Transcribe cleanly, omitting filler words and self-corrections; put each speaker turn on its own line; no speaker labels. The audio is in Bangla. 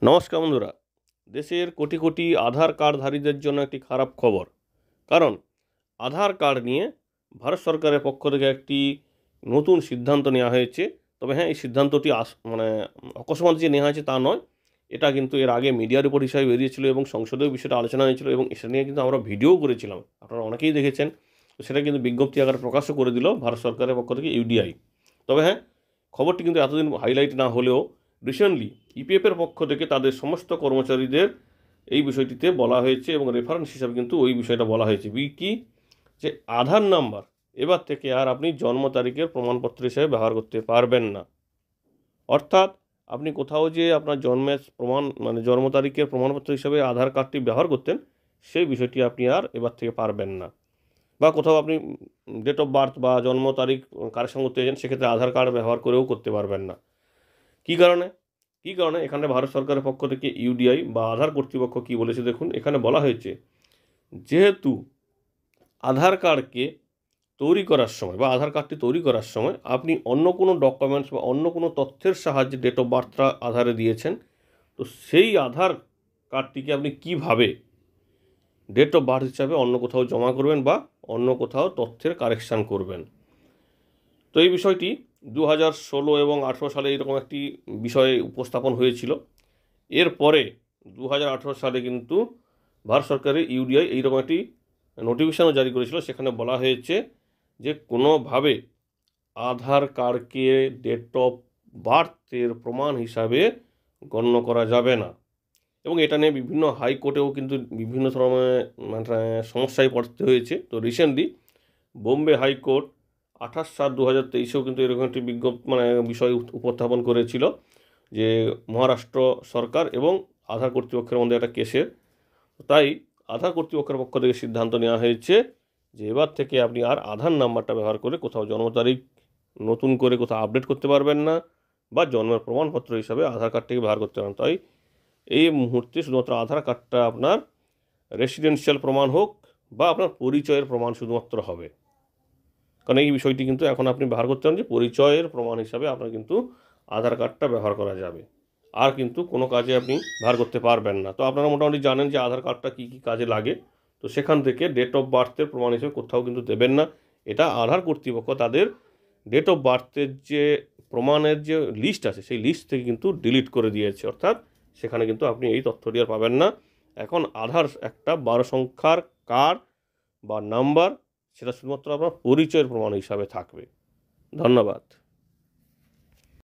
নমস্কার বন্ধুরা। দেশের কোটি কোটি আধার কার্ডধারীদের জন্য একটি খারাপ খবর। কারণ আধার কার্ড নিয়ে ভারত সরকারের পক্ষ থেকে একটি নতুন সিদ্ধান্ত নেওয়া হয়েছে। তবে হ্যাঁ, এই সিদ্ধান্তটি অকস্মাৎ যে নেওয়া হয়েছে তা নয়। এটা কিন্তু এর আগে মিডিয়া রিপোর্ট হিসাবে বেরিয়েছিল এবং সংসদেও বিষয়টা আলোচনা হয়েছিল এবং এটা নিয়ে কিন্তু আমরা ভিডিও করেছিলাম, আপনারা অনেকেই দেখেছেন। তো সেটা কিন্তু বিজ্ঞপ্তি আকারে প্রকাশও করে দিল ভারত সরকারের পক্ষ থেকে ইউডিআই। তবে হ্যাঁ, খবরটি কিন্তু এতদিন হাইলাইট না হলেও রিসেন্টলি ইপিএফের পক্ষ থেকে তাদের সমস্ত কর্মচারীদের এই বিষয়টিতে বলা হয়েছে এবং রেফারেন্স হিসাবে কিন্তু ওই বিষয়টা বলা হয়েছে কি যে আধার নাম্বার এবার থেকে আর আপনি জন্ম তারিখের প্রমাণপত্র হিসেবে ব্যবহার করতে পারবেন না। অর্থাৎ আপনি কোথাও যে আপনার জন্মের প্রমাণ জন্ম তারিখের প্রমাণপত্র হিসেবে আধার কার্ডটি ব্যবহার করতেন, সেই বিষয়টি আপনি আর এবার থেকে পারবেন না। বা কোথাও আপনি ডেট অফ বার্থ বা জন্ম তারিখ কারেকশন করতে চাইছেন, সেক্ষেত্রে আধার কার্ড ব্যবহার করেও করতে পারবেন না। কী কারণে এখানে ভারত সরকারের পক্ষ থেকে ইউডিআই বা আধার কর্তৃপক্ষ কী বলেছে দেখুন। এখানে বলা হয়েছে, যেহেতু আধার কার্ডকে তৈরি করার সময় বা আধার কার্ডটি তৈরি করার সময় আপনি অন্য কোনো ডকুমেন্টস বা অন্য কোনো তথ্যের সাহায্যে ডেট অফ বার্থটা আধারে দিয়েছেন, তো সেই আধার কার্ডটিকে আপনি কীভাবে ডেট অফ বার্থ হিসাবে অন্য কোথাও জমা করবেন বা অন্য কোথাও তথ্যের কারেকশান করবেন। তো এই বিষয়টি 2016 এবং 2018 সালে এরকম একটি বিষয় উপস্থাপন হয়েছিল। এরপরে 2018 সালে কিন্তু ভারত সরকারের ইউডিআই এইরকম একটি নোটিফিকেশনও জারি করেছিল। সেখানে বলা হয়েছে যে কোনোভাবে আধার কার্ডকে ডেট অফ বার্থের প্রমাণ হিসাবে গণ্য করা যাবে না। এবং এটা নিয়ে বিভিন্ন হাইকোর্টেও কিন্তু বিভিন্ন ধরনের সমস্যায় পড়তে হয়েছে। তো রিসেন্টলি বোম্বে হাইকোর্ট 28/7/2023 কিন্তু এরকম একটি বিষয় উপস্থাপন করেছিল যে মহারাষ্ট্র সরকার এবং আধার কর্তৃপক্ষের মধ্যে একটা কেসের। তাই আধার কর্তৃপক্ষের পক্ষ থেকে সিদ্ধান্ত নেওয়া হয়েছে যে এবার থেকে আপনি আর আধার নাম্বারটা ব্যবহার করে কোথাও জন্ম তারিখ নতুন করে কোথাও আপডেট করতে পারবেন না বা জন্মের প্রমাণপত্র হিসাবে আধার কার্ডটিকে ব্যবহার করতে পারেন। তাই এই মুহূর্তে শুধুমাত্র আধার কার্ডটা আপনার রেসিডেন্সিয়াল প্রমাণ হোক বা আপনার পরিচয়ের প্রমাণ শুধুমাত্র হবে। কারণ এই বিষয়টি কিন্তু এখন আপনি ব্যবহার করতে পারেন যে পরিচয়ের প্রমাণ হিসাবে আপনার কিন্তু আধার কার্ডটা ব্যবহার করা যাবে, আর কিন্তু কোনো কাজে আপনি ব্যবহার করতে পারবেন না। তো আপনারা মোটামুটি জানেন যে আধার কার্ডটা কী কী কাজে লাগে। তো সেখান থেকে ডেট অফ বার্থের প্রমাণ হিসেবে কোথাও কিন্তু দেবেন না। এটা আধার কর্তৃপক্ষ তাদের ডেট অফ বার্থের যে প্রমাণের যে লিস্ট আছে সেই লিস্ট থেকে কিন্তু ডিলিট করে দিয়েছে। অর্থাৎ সেখানে কিন্তু আপনি এই তথ্যটি আর পাবেন না। এখন আধার একটা 12 সংখ্যার কার্ড বা নাম্বার, সেটা শুধুমাত্র আপনার পরিচয়ের প্রমাণ হিসাবে থাকবে। ধন্যবাদ।